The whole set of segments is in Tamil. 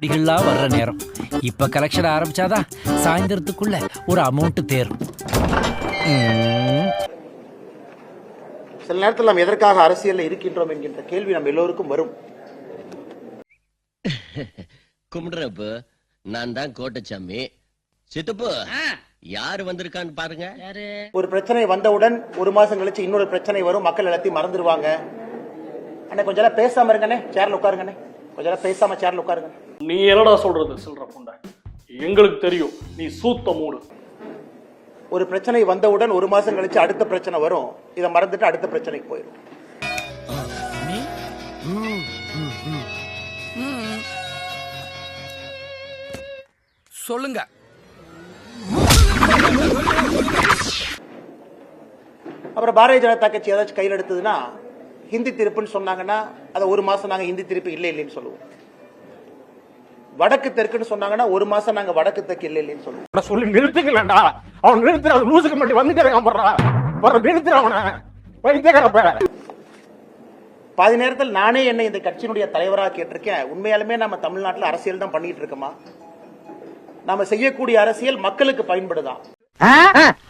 இப்படிகள்லாம் வர்ற நேரம். இப்ப கலெக்ஷன் ஆரம்பிச்சாதான் சாயந்தரத்துக்குள்ள ஒரு அமௌண்ட் தேரும். சில நேரத்தில் நாம் எதற்காக அரசியலில் இருக்கின்றோம் என்கின்ற கேள்வி நம்ம எல்லோருக்கும் வரும். கும்பிடுறப்ப நான் தான் கோட்டச்சாமி. சித்தப்பு யாரு வந்திருக்கான்னு பாருங்க. ஒரு பிரச்சனை வந்தவுடன் ஒரு மாசம் கழிச்சு இன்னொரு பிரச்சனை வரும், மக்கள் எல்லாத்தையும் மறந்துடுவாங்க. அண்ணே கொஞ்ச நேரம் பேசாம இருங்கண்ணே, சேர்ல உட்காருங்கண்ணே. கொஞ்ச நேரம் பேசாம சேர்ல உட்காருங்க. நீ என்னடா சொல்றது சில்ற புண்டை? எங்களுக்கு தெரியும் நீ சூத்த மூடு. ஒரு பிரச்சனை வந்தவுடன் ஒரு மாசம் கழிச்சு அடுத்த பிரச்சனை வரும், இதை மறந்துட்டு அடுத்த பிரச்சனைக்கு போயிடும். சொல்லுங்க. அப்புறம் பாரதிய ஜனதா கட்சி ஏதாச்சும் கையில் எடுத்ததுன்னா ஹிந்தி திருப்புன்னு சொன்னாங்கன்னா அதை ஒரு மாசம் நாங்க ஹிந்தி திருப்பு இல்லைன்னு சொல்லுவோம். வடக்கு தெற்குன்னு சொன்னாங்கன்னா ஒரு மாசம் நாங்க வடக்கு தெற்கு இல்லைன்னு சொல்லுவோம். சொல்லி நிறுத்துக்கலடா, அவன் நிறுத்துற லூசுக்கு மட்டும் வந்துட்டு நிறுத்துற அவனை வைத்தியக்காரப்ப. பாதி நேரத்தில் நானே என்னை இந்த கட்சியினுடைய தலைவராக கேட்டிருக்கேன். உண்மையாலுமே நம்ம தமிழ்நாட்டில் அரசியல் தான் பண்ணிட்டு இருக்கோமா? நாம செய்யக்கூடிய அரசியல் மக்களுக்கு பயன்படுதா?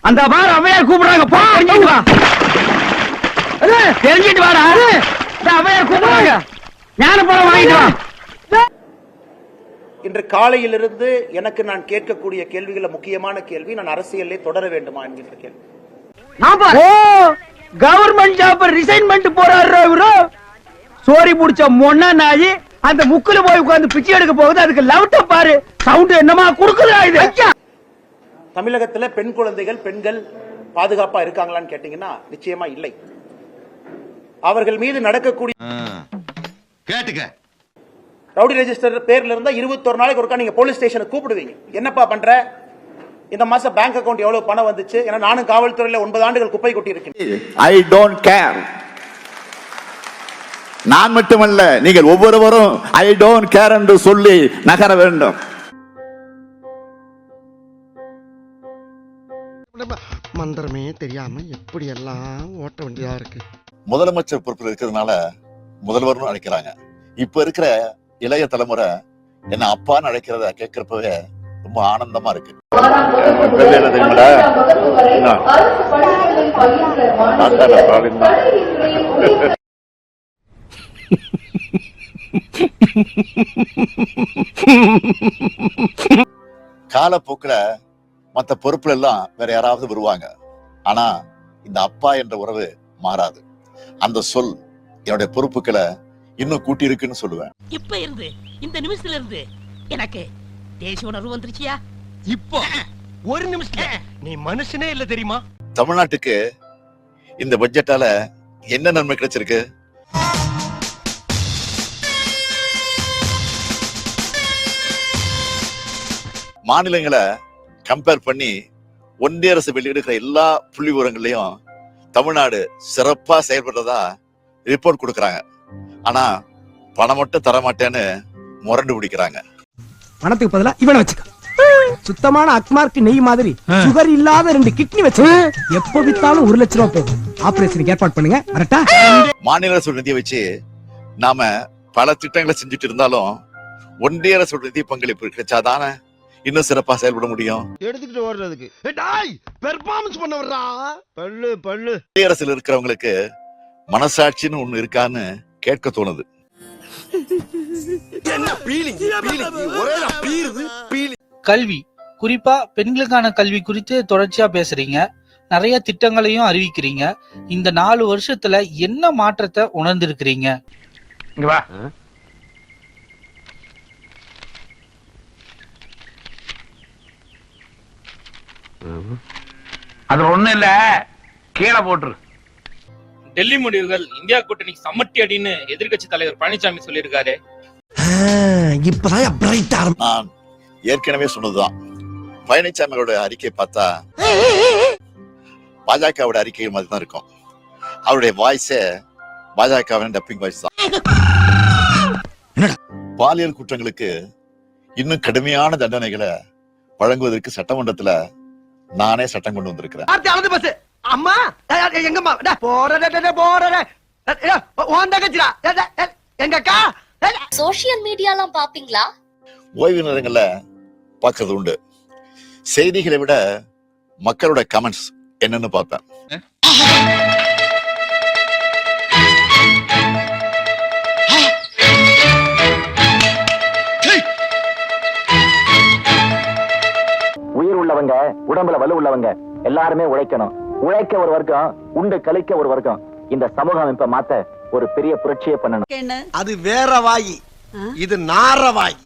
அந்த பார் அவையார் கூப்பிடுறாங்க, போ தெரிஞ்சிட்டு வாடா. அவையார் கூப்பிடுறாங்க, ஞானப்பழம் வாங்கிட்டு வா. இன்று காலையிலிருந்து எனக்கு நான் கேட்கக்கூடிய கேள்விகள முக்கியமான கேள்வி, நான் அரசியலே தொடர வேண்டுமா என்கின்ற கேள்வி. கவர்மெண்ட் ஜாப் ரிசைன் பண்ணிட்டு போறாரு இவரு. சோரி முடிச்ச மொன்னா நாயி அந்த முக்குல போய் உட்கார்ந்து பிச்சை எடுக்க போகுது. அதுக்கு லவுட்ட பாரு, சவுண்ட் என்னமா குடுக்குதா இது? தமிழகத்தில் பெண் குழந்தைகள் பெண்கள் பாதுகாப்பா இருக்காங்களான்னு கேட்டீங்கன்னா நிச்சயமா இல்லை. அவர்கள் மீது நடக்கக்கூடிய ரவுடி ரெஜிஸ்டர் பேர்ல இருந்தா 21 நாளைக்கு ஒருக்கா நீங்க போலீஸ் ஸ்டேஷனுக்கு கூப்பிடுவீங்க. என்னப்பா பண்ற, இந்த மாசம் பேங்க் அக்கவுண்ட் எவ்வளவு பணம் வந்துச்சு? ஏன்னா நானும் காவல்துறையில 9 ஆண்டுகள் குப்பை கொட்டி இருக்கேன். I don't care. நான் மட்டுமல்ல, நீங்கள் ஒவ்வொருவரும் ஐ டோன்ட் கேர் என்று சொல்லி நகர வேண்டும். மந்திரமே தெரியாம எப்படி எல்லாம் ஓட்ட வேண்டியதா இருக்கு. முதலமைச்சர் பொறுப்பில் இருக்கிறதுனால முதல்வர்னு அழைக்கிறாங்க. இப்ப இருக்கிற இளைய தலைமுறை என்ன அப்பான்னு அழைக்கிறத கேட்கிறப்பவே ரொம்ப ஆனந்தமா இருக்கு. காலப்போக்கில் மற்ற பொறுப்புல எல்லாம் வேற யாராவது வருவாங்க. ஆனா இந்த அப்பா என்ற உறவு மாறாது. அந்த சொல் என்னுடைய பொறுப்புகளை இன்னும் கூட்டி இருக்குன்னு சொல்லுவேன். இப்ப இருந்து இந்த நிமிஷத்துல இருந்து எனக்கு தேசிய உணர்வு வந்துருச்சியா? இப்போ ஒரு நிமிஷத்துல நீ மனுஷனே இல்ல தெரியுமா? தமிழ்நாட்டுக்கு இந்த பட்ஜெட்டால என்ன நன்மை கிடைச்சிருக்கு? மாநிலங்களை கம்பேர் பண்ணி ஒன்றிய அரசு வெளியிடுகிற எல்லா புள்ளி விவரங்களையும் தமிழ்நாடு சிறப்பா செயல்படுறதா ரிப்போர்ட் கொடுக்கறாங்க. ஆனா பணம் மட்டும் தரமாட்டேன்னு முரண்டு பிடிக்கிறாங்க. பணத்துக்கு பதிலா இவனை வச்சுக்க. சுத்தமான அக்மார்க்கு நெய் மாதிரி சுகர் இல்லாத 2 கிட்னி வச்சு எப்ப வித்தாலும் 1 லட்சம் ரூபாய் போகும். ஆபரேஷனுக்கு ஏற்பாடு பண்ணுங்க. வரட்டா? மாநில அரசு நிதியை வச்சு நாம பல திட்டங்களை செஞ்சுட்டு இருந்தாலும் ஒன்றிய அரசு நிதி பங்களிப்பு கிடைச்சாதானே இன்னும் சிறப்பா செயல்பட முடியும். எடுத்துக்கிட்டு ஓடுறதுக்கு பெர்ஃபார்மன்ஸ் பண்ண வர்றா பல்லு பல்லு. ஒன்றிய அரசில் இருக்கிறவங்களுக்கு மனசாட்சின்னு ஒண்ணு இருக்கான்னு கேட்க தோணுது. கல்வி, குறிப்பா பெண்களுக்கான கல்வி குறித்து தொடர்ச்சியா பேசுறீங்க, நிறைய திட்டங்களையும் அறிவிக்கிறீங்க. இந்த 4 வருஷத்துல என்ன மாற்றத்தை உணர்ந்திருக்கிறீங்க? அது ஒண்ணு இல்ல, கீழே போட்டுரு. டெல்லி முடிவுகள் இந்தியா கூட்டணிக்கு சம்மட்டி அடின்னு எதிர்கட்சி தலைவர் பழனிசாமி சொல்லியிருக்காரு. நான் ஏற்கனவே சொன்னதுதான். பழனிசாமியோட அறிக்கை பார்த்தா பாஜகவோட அறிக்கை மாதிரி தான் இருக்கும். அவருடைய வாய்ஸே பாஜகவின் டப்பிங் வாய்ஸ் தான். பாலியல் குற்றங்களுக்கு இன்னும் கடுமையான தண்டனைகளை வழங்குவதற்கு சட்டமன்றத்துல நானே சட்டம் கொண்டு வந்திருக்கிறேன். அம்மா எங்கம்மா சோசியல் மீடியாலாம் பாப்பீங்களா? ஓய்வு நேரங்கள்ல பார்க்கறது உண்டு. செய்திகளை விட மக்களோட கமெண்ட்ஸ் என்னன்னு பார்ப்பேன். உயிர் உள்ளவங்க, உடம்புல வலு உள்ளவங்க எல்லாருமே உழைக்கணும். உழைக்க ஒரு வர்க்கம், உண்டு கழிக்க ஒரு வர்க்கம். இந்த சமூக அமைப்பை மாத்த ஒரு பெரிய புரட்சியை பண்ணணும். அது வேற வாயி, இது நார வாய்.